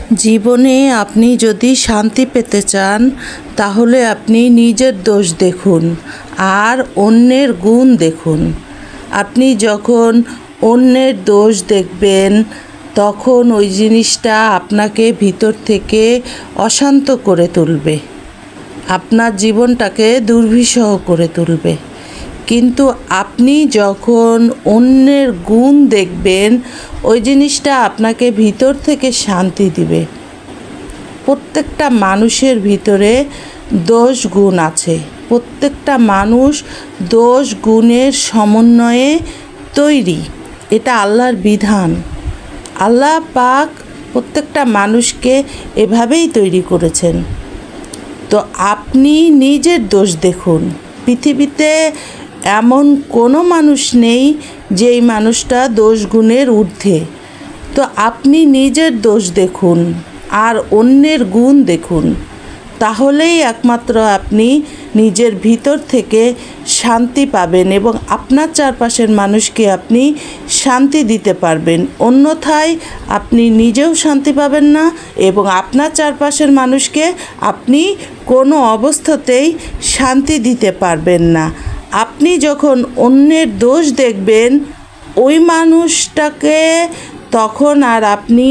জীবনে আপনি যদি শান্তি পেতে চান তাহলে আপনি নিজের দোষ দেখুন আর অন্যের গুণ দেখুন। আপনি যখন অন্যের দোষ দেখবেন তখন ওই জিনিসটা আপনাকে ভিতর থেকে অশান্ত করে তুলবে, আপনার জীবনটাকে দুর্বিষহ করে তুলবে। কিন্তু আপনি যখন অন্যের গুণ দেখবেন ওই জিনিসটা আপনাকে ভিতর থেকে শান্তি দিবে। প্রত্যেকটা মানুষের ভিতরে দোষ গুণ আছে, প্রত্যেকটা মানুষ দোষ গুণের সমন্বয়ে তৈরি, এটা আল্লাহর বিধান। আল্লাহ পাক প্রত্যেকটা মানুষকে এভাবেই তৈরি করেছেন। তো আপনি নিজের দোষ দেখুন। পৃথিবীতে এমন কোনো মানুষ নেই যেই মানুষটা দোষ গুণের ঊর্ধ্বে। তো আপনি নিজের দোষ দেখুন আর অন্যের গুণ দেখুন, তাহলেই একমাত্র আপনি নিজের ভিতর থেকে শান্তি পাবেন এবং আপনার চারপাশের মানুষকে আপনি শান্তি দিতে পারবেন। অন্যথায় আপনি নিজেও শান্তি পাবেন না এবং আপনার চারপাশের মানুষকে আপনি কোনো অবস্থাতেই শান্তি দিতে পারবেন না। আপনি যখন অন্যের দোষ দেখবেন ওই মানুষটাকে তখন আর আপনি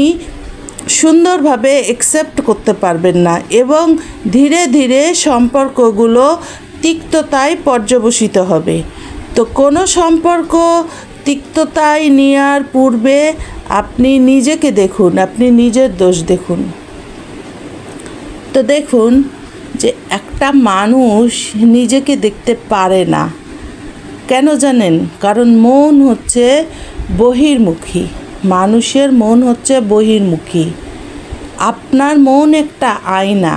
সুন্দরভাবে অ্যাকসেপ্ট করতে পারবেন না এবং ধীরে ধীরে সম্পর্কগুলো তিক্ততায় পর্যবসিত হবে। তো কোনো সম্পর্ক তিক্ততায় নেওয়ার পূর্বে আপনি নিজেকে দেখুন, আপনি নিজের দোষ দেখুন। তো দেখুন যে একটা মানুষ নিজেকে দেখতে পারে না কেন জানেন? কারণ মন হচ্ছে বহির্মুখী, মানুষের মন হচ্ছে বহির্মুখী। আপনার মন একটা আয়না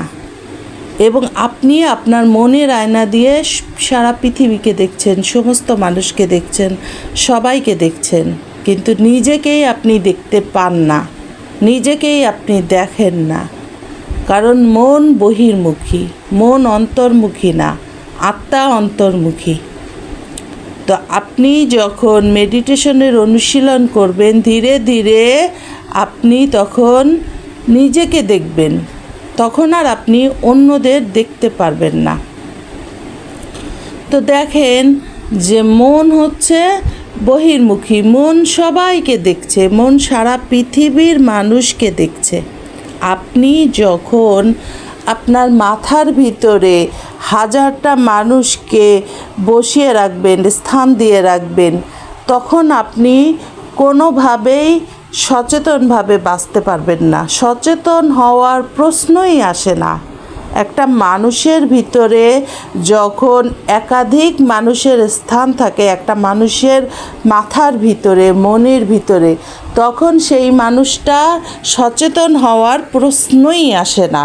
এবং আপনি আপনার মনের আয়না দিয়ে সারা পৃথিবীকে দেখছেন, সমস্ত মানুষকে দেখছেন, সবাইকে দেখছেন, কিন্তু নিজেকেই আপনি দেখতে পান না, নিজেকেই আপনি দেখেন না। কারণ মন বহির্মুখী, মন অন্তর্মুখী না, আত্মা অন্তর্মুখী। তো আপনি যখন মেডিটেশনের অনুশীলন করবেন ধীরে ধীরে আপনি তখন নিজেকে দেখবেন, তখন আর আপনি অন্যদের দেখতে পারবেন না। তো দেখেন যে মন হচ্ছে বহির্মুখী, মন সবাইকে দেখছে, মন সারা পৃথিবীর মানুষকে দেখছে। আপনি যখন আপনার মাথার ভিতরে হাজারটা মানুষকে বসিয়ে রাখবেন, স্থান দিয়ে রাখবেন, তখন আপনি কোনোভাবেই সচেতনভাবে বাঁচতে পারবেন না। সচেতন হওয়ার প্রশ্নই আসে না। একটা মানুষের ভিতরে যখন একাধিক মানুষের স্থান থাকে, একটা মানুষের মাথার ভিতরে, মনের ভিতরে, তখন সেই মানুষটা সচেতন হওয়ার প্রশ্নই আসে না।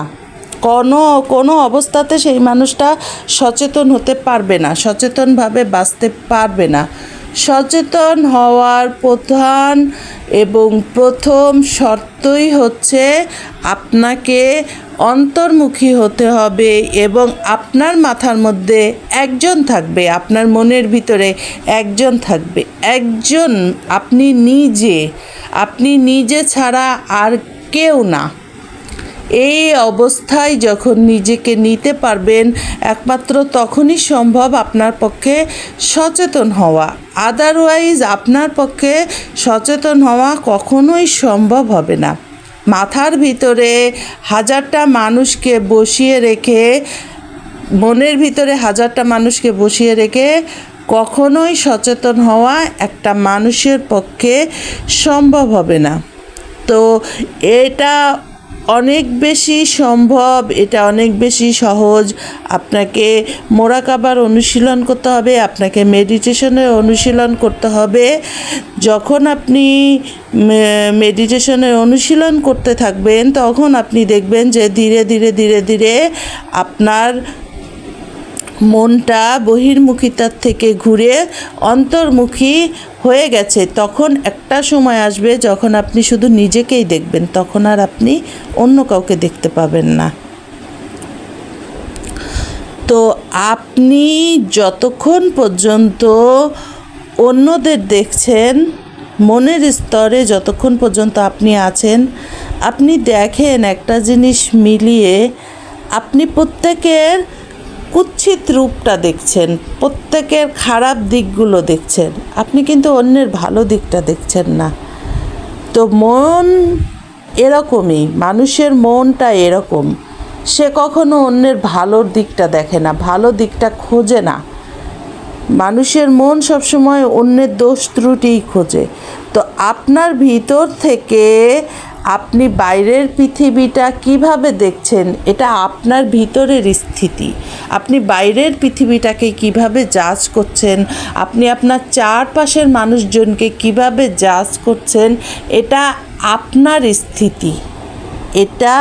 কোনো অবস্থাতে সেই মানুষটা সচেতন হতে পারবে না, সচেতনভাবে বাঁচতে পারবে না। সচেতন হওয়ার প্রধান এবং প্রথম শর্তই হচ্ছে আপনাকে অন্তর্মুখী হতে হবে এবং আপনার মাথার মধ্যে একজন থাকবে, আপনার মনের ভিতরে একজন থাকবে, একজন আপনি নিজে ছাড়া আর কেউ না। এই অবস্থায় যখন নিজেকে নিতে পারবেন একমাত্র তখনই সম্ভব আপনার পক্ষে সচেতন হওয়া। আদারওয়াইজ আপনার পক্ষে সচেতন হওয়া কখনোই সম্ভব হবে না। মাথার ভিতরে হাজারটা মানুষকে বসিয়ে রেখে, মনের ভিতরে হাজারটা মানুষকে বসিয়ে রেখে কখনোই সচেতন হওয়া একটা মানুষের পক্ষে সম্ভব হবে না। তো এটা অনেক বেশি সম্ভব, এটা অনেক বেশি সহজ। আপনাকে মোরাকাবার অনুশীলন করতে হবে, আপনাকে মেডিটেশনের অনুশীলন করতে হবে। যখন আপনি মেডিটেশনের অনুশীলন করতে থাকবেন তখন আপনি দেখবেন যে ধীরে ধীরে ধীরে ধীরে আপনার মনটা বহির্মুখিতার থেকে ঘুরে অন্তর্মুখী হয়ে গেছে। তখন একটা সময় আসবে যখন আপনি শুধু নিজেকেই দেখবেন, তখন আর আপনি অন্য কাউকে দেখতে পাবেন না। তো আপনি যতক্ষণ পর্যন্ত অন্যদের দেখছেন, মনের স্তরে যতক্ষণ পর্যন্ত আপনি আছেন, আপনি দেখেন একটা জিনিস মিলিয়ে, আপনি প্রত্যেকের কুৎসিত রূপটা দেখছেন, প্রত্যেকের খারাপ দিকগুলো দেখছেন, আপনি কিন্তু অন্যের ভালো দিকটা দেখছেন না। তো মন এরকমই, মানুষের মনটা এরকম, সে কখনো অন্যের ভালোর দিকটা দেখে না, ভালো দিকটা খোঁজে না। মানুষের মন সবসময় অন্যের দোষ ত্রুটিই খোঁজে। তো আপনার ভিতর থেকে আপনি বাইরের পৃথিবীটা কিভাবে দেখছেন, এটা আপনার ভিতরের স্থিতি। আপনি বাইরের পৃথিবীটাকে কিভাবে জাজ করছেন, আপনি আপনার চারপাশের মানুষজনকে কিভাবে জাজ করছেন, এটা আপনার স্থিতি। এটা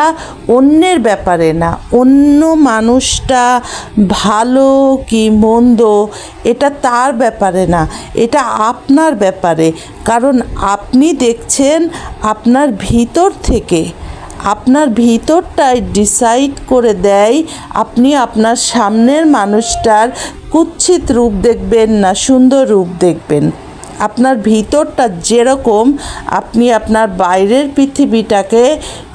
অন্যের ব্যাপারে না। অন্য মানুষটা ভালো কি মন্দ এটা তার ব্যাপারে না, এটা আপনার ব্যাপারে। কারণ আপনি দেখছেন আপনার ভিতর থেকে, আপনার ভিতরটাই ডিসাইড করে দেয় আপনি আপনার সামনের মানুষটার কুৎসিত রূপ দেখবেন না সুন্দর রূপ দেখবেন। আপনার ভিতরটা যেরকম, আপনি আপনার বাইরের পৃথিবীটাকে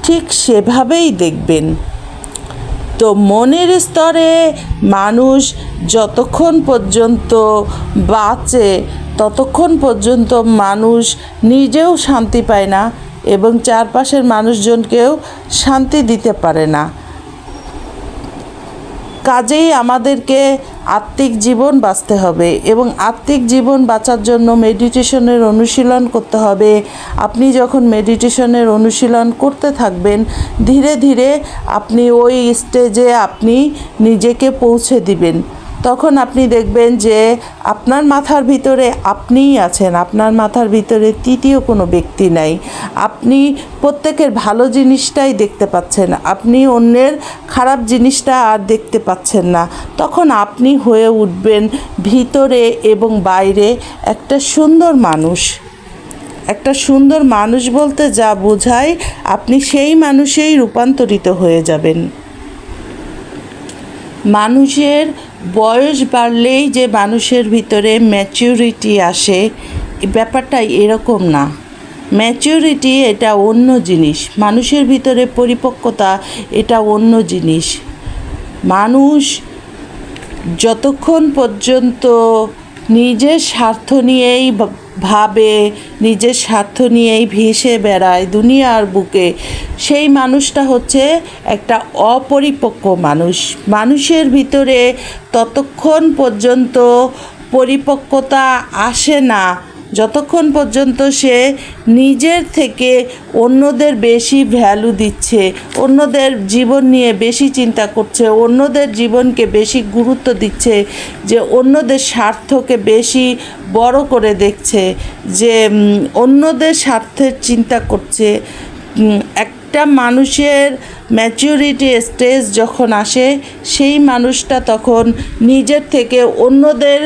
ঠিক সেভাবেই দেখবেন। তো মনের স্তরে মানুষ যতক্ষণ পর্যন্ত বাঁচে ততক্ষণ পর্যন্ত মানুষ নিজেও শান্তি পায় না এবং চারপাশের মানুষজনকেও শান্তি দিতে পারে না। কাজেই আমাদেরকে আত্মিক জীবন বাঁচতে হবে এবং আত্মিক জীবন বাঁচার জন্য মেডিটেশনের অনুশীলন করতে হবে। আপনি যখন মেডিটেশনের অনুশীলন করতে থাকবেন, ধীরে ধীরে আপনি ওই স্টেজে আপনি নিজেকে পৌঁছে দিবেন। তখন আপনি দেখবেন যে আপনার মাথার ভিতরে আপনিই আছেন, আপনার মাথার ভিতরে তৃতীয় কোনো ব্যক্তি নাই। আপনি প্রত্যেকের ভালো জিনিসটাই দেখতে পাচ্ছেন, আপনি অন্যের খারাপ জিনিসটা আর দেখতে পাচ্ছেন না। তখন আপনি হয়ে উঠবেন ভিতরে এবং বাইরে একটা সুন্দর মানুষ। একটা সুন্দর মানুষ বলতে যা বোঝায়, আপনি সেই মানুষেই রূপান্তরিত হয়ে যাবেন। মানুষের বয়স বাড়লেই যে মানুষের ভিতরে ম্যাচিউরিটি আসে, ব্যাপারটা এরকম না। ম্যাচিউরিটি এটা অন্য জিনিস, মানুষের ভিতরে পরিপক্কতা এটা অন্য জিনিস। মানুষ যতক্ষণ পর্যন্ত নিজের স্বার্থ নিয়েই ভাবে, নিজের স্বার্থ নিয়েই ভেসে বেড়ায় দুনিয়ার বুকে, সেই মানুষটা হচ্ছে একটা অপরিপক্ক মানুষ। মানুষের ভিতরে ততক্ষণ পর্যন্ত পরিপক্কতা আসে না যতক্ষণ পর্যন্ত সে নিজের থেকে অন্যদের বেশি ভ্যালু দিচ্ছে, অন্যদের জীবন নিয়ে বেশি চিন্তা করছে, অন্যদের জীবনকে বেশি গুরুত্ব দিচ্ছে, যে অন্যদের স্বার্থকে বেশি বড় করে দেখছে, যে অন্যদের স্বার্থের চিন্তা করছে। একটা মানুষের ম্যাচিউরিটি স্টেজ যখন আসে, সেই মানুষটা তখন নিজের থেকে অন্যদের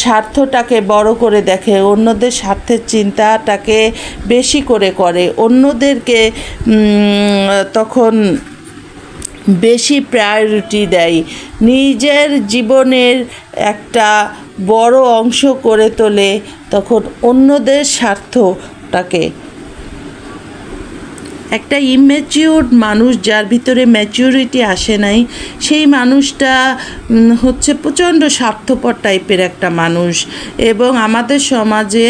স্বার্থটাকে বড় করে দেখে, অন্যদের স্বার্থের চিন্তাটাকে বেশি করে অন্যদেরকে তখন বেশি প্রায়োরিটি দেয়, নিজের জীবনের একটা বড় অংশ করে তোলে তখন অন্যদের স্বার্থটাকে। একটা ইম্যাচিউরড মানুষ, যার ভিতরে ম্যাচিউরিটি আসে নাই, সেই মানুষটা হচ্ছে প্রচণ্ড স্বার্থপর টাইপের একটা মানুষ। এবং আমাদের সমাজে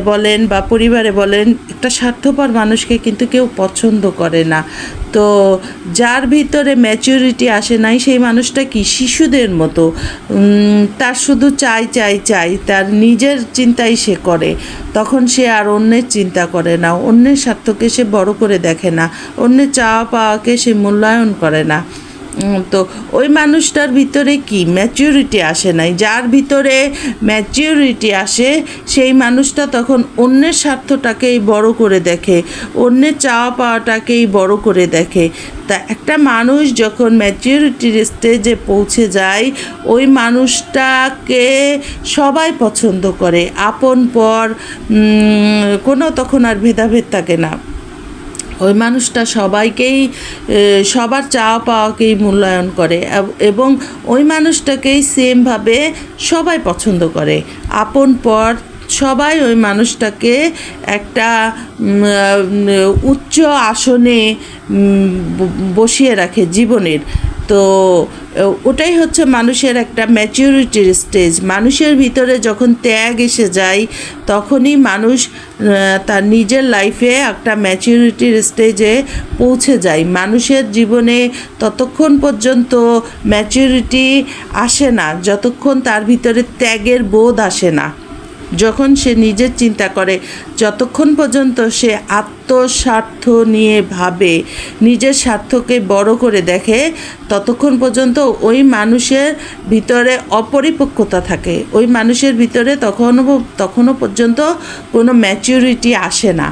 বলেন বা পরিবারে বলেন, একটা স্বার্থপর মানুষকে কিন্তু কেউ পছন্দ করে না। তো যার ভিতরে ম্যাচিউরিটি আসে নাই, সেই মানুষটা কি শিশুদের মতো, তার শুধু চাই, তার নিজের চিন্তাই সে করে। তখন সে আর অন্যের চিন্তা করে না, অন্যের স্বার্থকে সে বড় করে দেখে না, অন্যের চাওয়া পাওয়াকে সে মূল্যায়ন করে না। তো ওই মানুষটার ভিতরে কি ম্যাচিউরিটি আসে নাই। যার ভিতরে ম্যাচিউরিটি আসে, সেই মানুষটা তখন অন্যের স্বার্থটাকেই বড় করে দেখে, অন্যের চাওয়া পাওয়াটাকেই বড় করে দেখে। তা একটা মানুষ যখন ম্যাচিউরিটির স্টেজে পৌঁছে যায়, ওই মানুষটাকে সবাই পছন্দ করে, আপন পর কোনো তখন আর ভেদাভেদ থাকে না। ওই মানুষটা সবাইকেই, সবার চাওয়া পাওয়াকেই মূল্যায়ন করে এবং ওই মানুষটাকেই সেমভাবে সবাই পছন্দ করে, আপন পর সবাই ওই মানুষটাকে একটা উচ্চ আসনে বসিয়ে রাখে জীবনের। তো ওটাই হচ্ছে মানুষের একটা ম্যাচিউরিটির স্টেজ। মানুষের ভিতরে যখন ত্যাগ এসে যায় তখনই মানুষ তার নিজের লাইফে একটা ম্যাচিউরিটির স্টেজে পৌঁছে যায়। মানুষের জীবনে ততক্ষণ পর্যন্ত ম্যাচিউরিটি আসে না যতক্ষণ তার ভিতরে ত্যাগের বোধ আসে না। যখন সে নিজের চিন্তা করে, যতক্ষণ পর্যন্ত সে আত্মস্বার্থ নিয়ে ভাবে, নিজের স্বার্থকে বড় করে দেখে, ততক্ষণ পর্যন্ত ওই মানুষের ভিতরে অপরিপক্কতা থাকে। ওই মানুষের ভিতরে তখনও পর্যন্ত কোনো ম্যাচিউরিটি আসে না।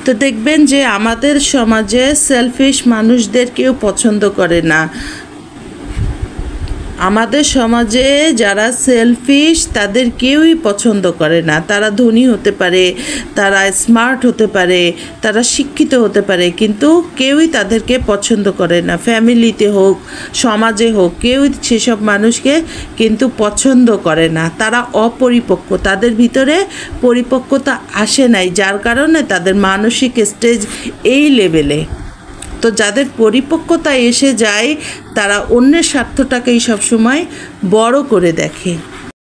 তো দেখবেন যে আমাদের সমাজে সেলফিশ মানুষদের কেউ পছন্দ করে না। আমাদের সমাজে যারা সেলফিশ তাদের কেউই পছন্দ করে না। তারা ধনী হতে পারে, তারা স্মার্ট হতে পারে, তারা শিক্ষিত হতে পারে, কিন্তু কেউই তাদেরকে পছন্দ করে না। ফ্যামিলিতে হোক, সমাজে হোক, কেউই সেসব মানুষকে কিন্তু পছন্দ করে না। তারা অপরিপক্ক, তাদের ভিতরে পরিপক্কতা আসে নাই, যার কারণে তাদের মানসিক স্টেজ এই লেভেলে। তো যাদের পরিপক্কতা এসে যায় তারা অন্যের স্বার্থটাকেই সবসময় বড় করে দেখে।